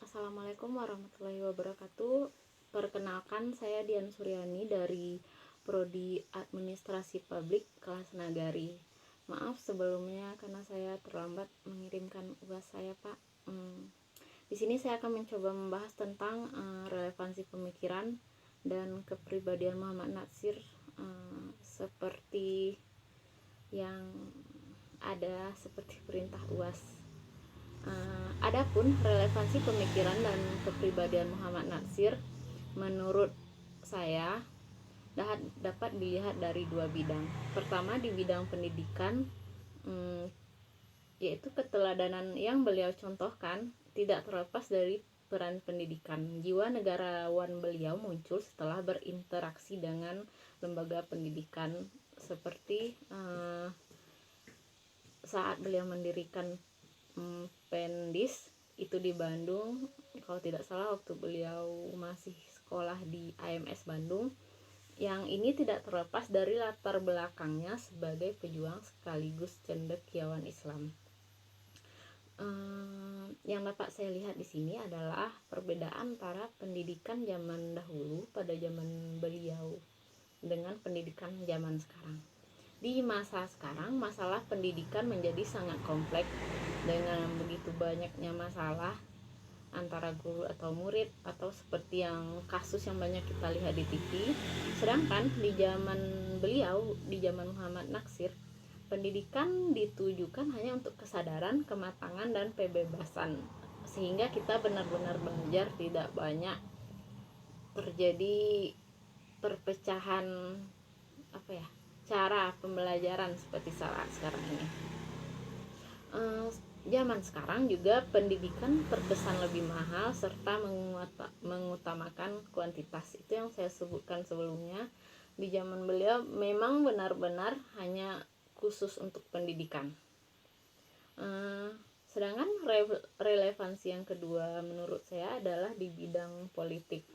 Assalamualaikum warahmatullahi wabarakatuh. Perkenalkan, saya Dian Suryani dari Prodi Administrasi Publik kelas Nagari. Maaf sebelumnya karena saya terlambat mengirimkan UAS saya, Pak. Di sini saya akan mencoba membahas tentang relevansi pemikiran dan kepribadian Muhammad Natsir, seperti yang ada seperti perintah UAS. Adapun relevansi pemikiran dan kepribadian Muhammad Natsir menurut saya dapat dilihat dari dua bidang. Pertama, di bidang pendidikan, yaitu keteladanan yang beliau contohkan tidak terlepas dari peran pendidikan. Jiwa negarawan beliau muncul setelah berinteraksi dengan lembaga pendidikan, seperti saat beliau mendirikan Pendis itu di Bandung, kalau tidak salah waktu beliau masih sekolah di AMS Bandung. Yang ini tidak terlepas dari latar belakangnya sebagai pejuang sekaligus cendekiawan Islam. Yang dapat saya lihat di sini adalah perbedaan antara pendidikan zaman dahulu pada zaman beliau dengan pendidikan zaman sekarang. Di masa sekarang, masalah pendidikan menjadi sangat kompleks dengan begitu banyaknya masalah antara guru atau murid, atau seperti yang kasus yang banyak kita lihat di TV. Sedangkan di zaman beliau, di zaman Muhammad Natsir, pendidikan ditujukan hanya untuk kesadaran, kematangan, dan kebebasan, sehingga kita benar-benar belajar, tidak banyak terjadi perpecahan cara pembelajaran seperti saat sekarang ini. Zaman sekarang juga pendidikan terkesan lebih mahal serta mengutamakan kuantitas. Itu yang saya sebutkan sebelumnya. Di zaman beliau memang benar-benar hanya khusus untuk pendidikan. Sedangkan relevansi yang kedua menurut saya adalah di bidang politik.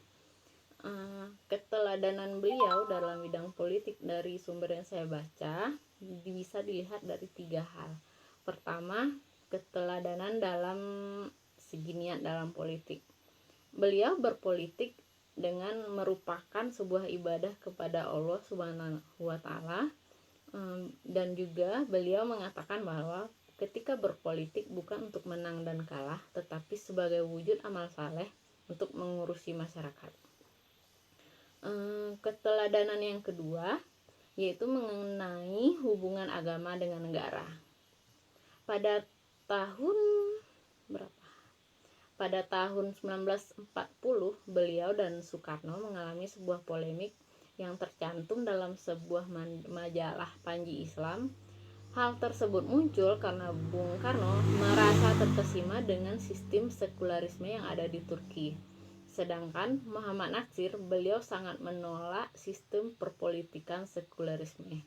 Keteladanan beliau dalam bidang politik dari sumber yang saya baca bisa dilihat dari 3 hal. Pertama, keteladanan dalam segi niat dalam politik. Beliau berpolitik dengan merupakan sebuah ibadah kepada Allah Subhanahu wa Ta'ala, dan juga beliau mengatakan bahwa ketika berpolitik bukan untuk menang dan kalah, tetapi sebagai wujud amal saleh untuk mengurusi masyarakat. Keteladanan yang kedua yaitu mengenai hubungan agama dengan negara. Pada tahun 1940 beliau dan Soekarno mengalami sebuah polemik yang tercantum dalam sebuah majalah Panji Islam. Hal tersebut muncul karena Bung Karno merasa terkesima dengan sistem sekularisme yang ada di Turki. Sedangkan Muhammad Natsir, beliau sangat menolak sistem perpolitikan sekularisme.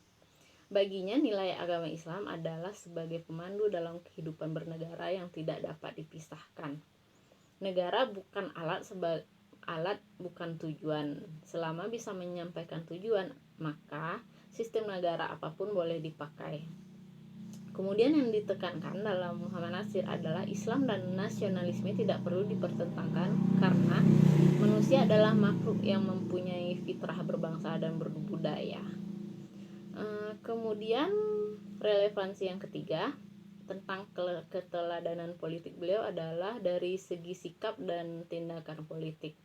Baginya nilai agama Islam adalah sebagai pemandu dalam kehidupan bernegara yang tidak dapat dipisahkan. Negara bukan alat bukan tujuan. Selama bisa menyampaikan tujuan, maka sistem negara apapun boleh dipakai. Kemudian yang ditekankan dalam Muhammad Natsir adalah Islam dan nasionalisme tidak perlu dipertentangkan karena manusia adalah makhluk yang mempunyai fitrah berbangsa dan berbudaya. Kemudian relevansi yang ketiga tentang keteladanan politik beliau adalah dari segi sikap dan tindakan politik,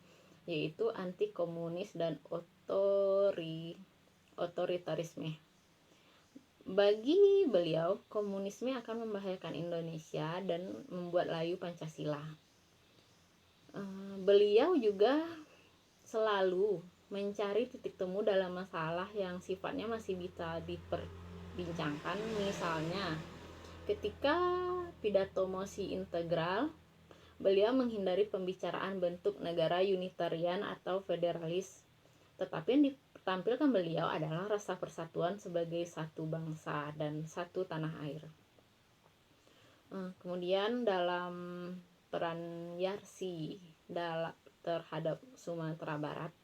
yaitu anti komunis dan otoritarisme. Bagi beliau, komunisme akan membahayakan Indonesia dan membuat layu Pancasila. Beliau juga selalu mencari titik temu dalam masalah yang sifatnya masih bisa diperbincangkan. Misalnya, ketika pidato mosi integral, beliau menghindari pembicaraan bentuk negara unitarian atau federalis, tetapi yang ditampilkan beliau adalah rasa persatuan sebagai satu bangsa dan satu tanah air. Kemudian dalam peran Yarsi terhadap Sumatera Barat,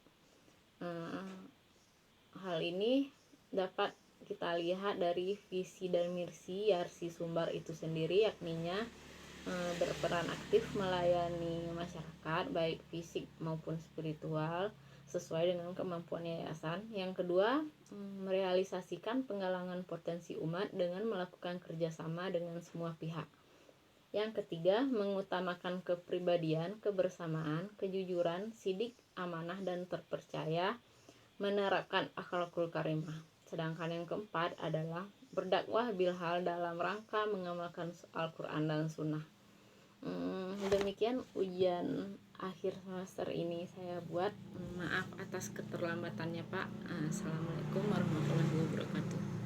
hal ini dapat kita lihat dari visi dan misi Yarsi Sumbar itu sendiri, yakninya berperan aktif melayani masyarakat baik fisik maupun spiritual sesuai dengan kemampuan yayasan. Yang kedua, merealisasikan penggalangan potensi umat dengan melakukan kerjasama dengan semua pihak. Yang ketiga, mengutamakan kepribadian, kebersamaan, kejujuran, sidik, amanah, dan terpercaya, menerapkan akhlakul karimah. Sedangkan yang keempat adalah berdakwah bilhal dalam rangka mengamalkan Al-Quran dan Sunnah. Demikian ujian akhir semester ini saya buat. Maaf atas keterlambatannya Pak. Assalamualaikum warahmatullahi wabarakatuh.